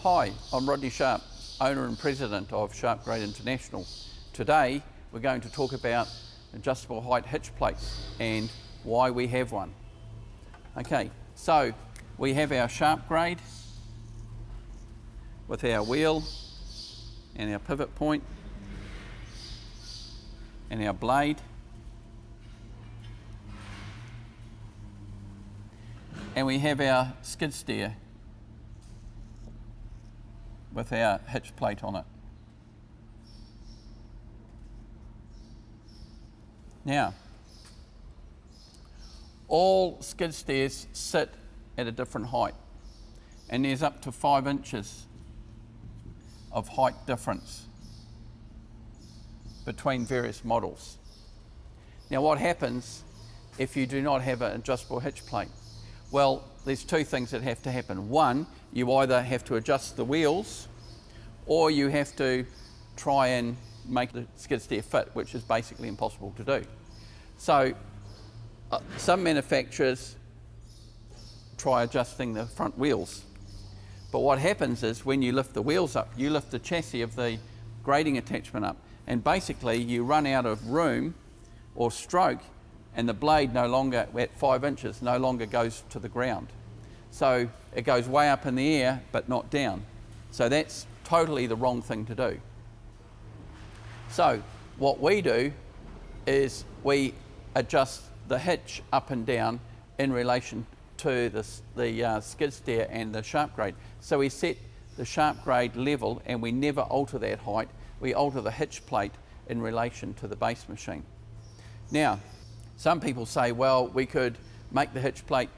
Hi, I'm Rodney Sharp, owner and president of SharpGrade International. Today we're going to talk about adjustable height hitch plates and why we have one. Okay, so we have our SharpGrade with our wheel and our pivot point and our blade. And we have our skid steer with our hitch plate on it. Now, all skid steers sit at a different height, and there's up to 5 inches of height difference between various models. Now, what happens if you do not have an adjustable hitch plate? Well, there's two things that have to happen. One, you either have to adjust the wheels or you have to try and make the skid steer fit, which is basically impossible to do. So some manufacturers try adjusting the front wheels. But what happens is when you lift the wheels up, you lift the chassis of the grading attachment up, and basically you run out of room or stroke, and the blade no longer, at 5 inches, no longer goes to the ground. So it goes way up in the air, but not down. So that's totally the wrong thing to do. So what we do is we adjust the hitch up and down in relation to the skid steer and the SharpGrade. So we set the SharpGrade level and we never alter that height. We alter the hitch plate in relation to the base machine. Now, some people say, well, we could make the hitch plate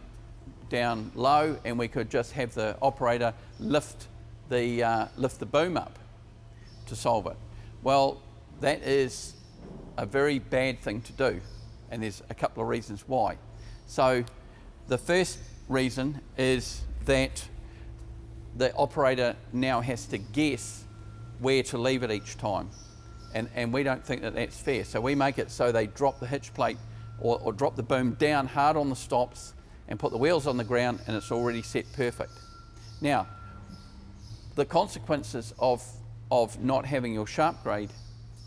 down low and we could just have the operator lift the boom up to solve it. Well, that is a very bad thing to do, and there's a couple of reasons why. So the first reason is that the operator now has to guess where to leave it each time, and we don't think that that's fair. So we make it so they drop the hitch plate or drop the boom down hard on the stops and put the wheels on the ground, and it's already set perfect. Now, the consequences of not having your SharpGrade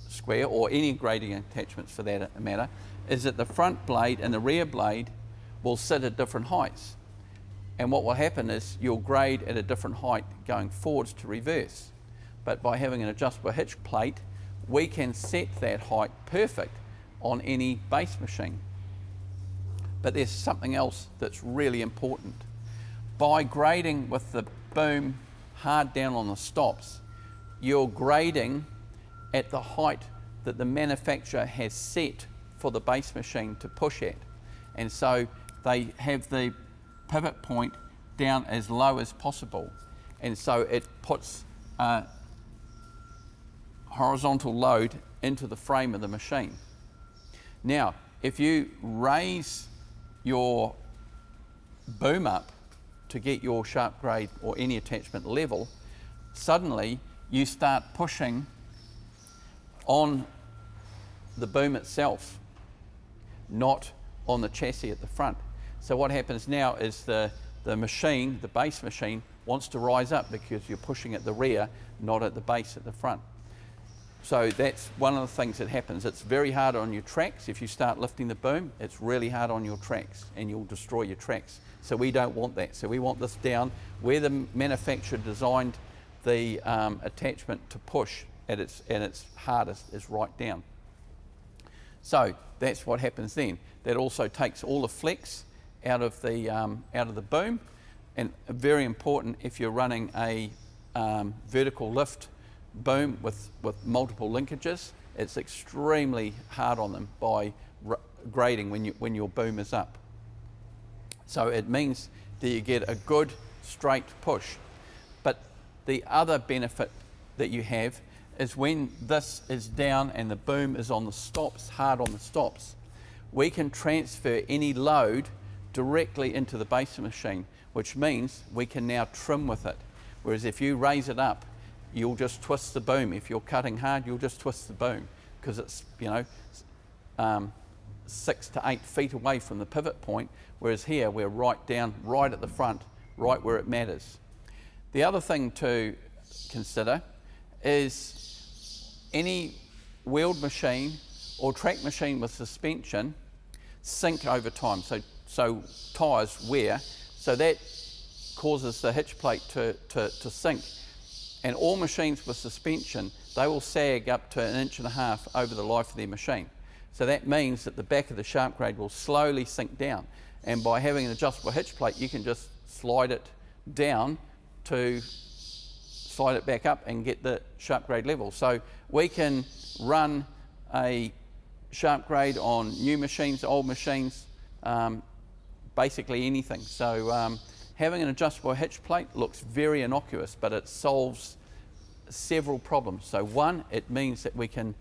square, or any grading attachments for that matter, is that the front blade and the rear blade will sit at different heights. And what will happen is you'll grade at a different height going forwards to reverse. But by having an adjustable hitch plate, we can set that height perfect on any base machine. But there's something else that's really important. By grading with the boom hard down on the stops, you're grading at the height that the manufacturer has set for the base machine to push at. And so they have the pivot point down as low as possible. And so it puts horizontal load into the frame of the machine. Now, if you raise your boom up to get your SharpGrade or any attachment level, suddenly you start pushing on the boom itself, not on the chassis at the front. So what happens now is the machine, the base machine, wants to rise up because you're pushing at the rear, not at the base at the front. So that's one of the things that happens. It's very hard on your tracks. If you start lifting the boom, it's really hard on your tracks and you'll destroy your tracks. So we don't want that. So we want this down where the manufacturer designed the attachment to push at its hardest, is right down. So that's what happens then. That also takes all the flex out of the boom, and very important if you're running a vertical lift boom with multiple linkages. It's extremely hard on them by grading when your boom is up. So it means that you get a good straight push. But the other benefit that you have is when this is down and the boom is on the stops, hard on the stops, we can transfer any load directly into the base machine, which means we can now trim with it. Whereas if you raise it up, you'll just twist the boom. If you're cutting hard, you'll just twist the boom because it's 6 to 8 feet away from the pivot point, whereas here we're right down, right at the front, right where it matters. The other thing to consider is any wheeled machine or track machine with suspension sink over time. So tyres wear, so that causes the hitch plate to sink. And all machines with suspension, they will sag up to 1.5 inches over the life of their machine. So that means that the back of the SharpGrade will slowly sink down. And by having an adjustable hitch plate, you can just slide it down to slide it back up and get the SharpGrade level. So we can run a SharpGrade on new machines, old machines, basically anything. So having an adjustable hitch plate looks very innocuous, but it solves several problems. So one, it means that we can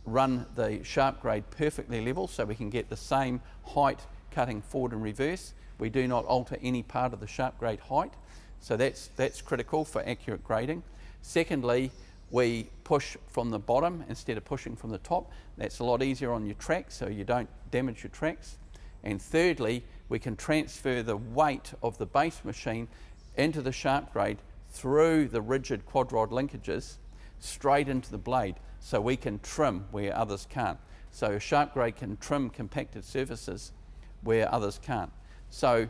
run the SharpGrade perfectly level, so we can get the same height cutting forward and reverse. We do not alter any part of the SharpGrade height, so that's critical for accurate grading. Secondly, we push from the bottom instead of pushing from the top. That's a lot easier on your tracks, so you don't damage your tracks. And thirdly, we can transfer the weight of the base machine into the SharpGrade through the rigid quad rod linkages straight into the blade, so we can trim where others can't. So a SharpGrade can trim compacted surfaces where others can't. So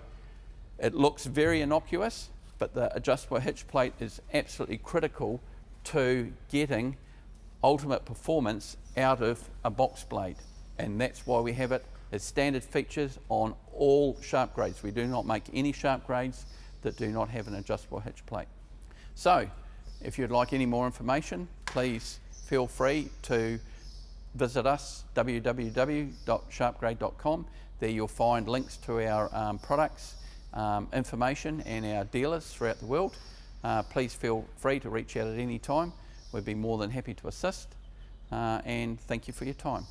it looks very innocuous, but the adjustable hitch plate is absolutely critical to getting ultimate performance out of a box blade. And that's why we have it as standard features on all SharpGrades. We do not make any SharpGrades that do not have an adjustable hitch plate. So if you'd like any more information, please feel free to visit us, www.sharpgrade.com. There you'll find links to our products, information, and our dealers throughout the world. Please feel free to reach out at any time. We'd be more than happy to assist, and thank you for your time.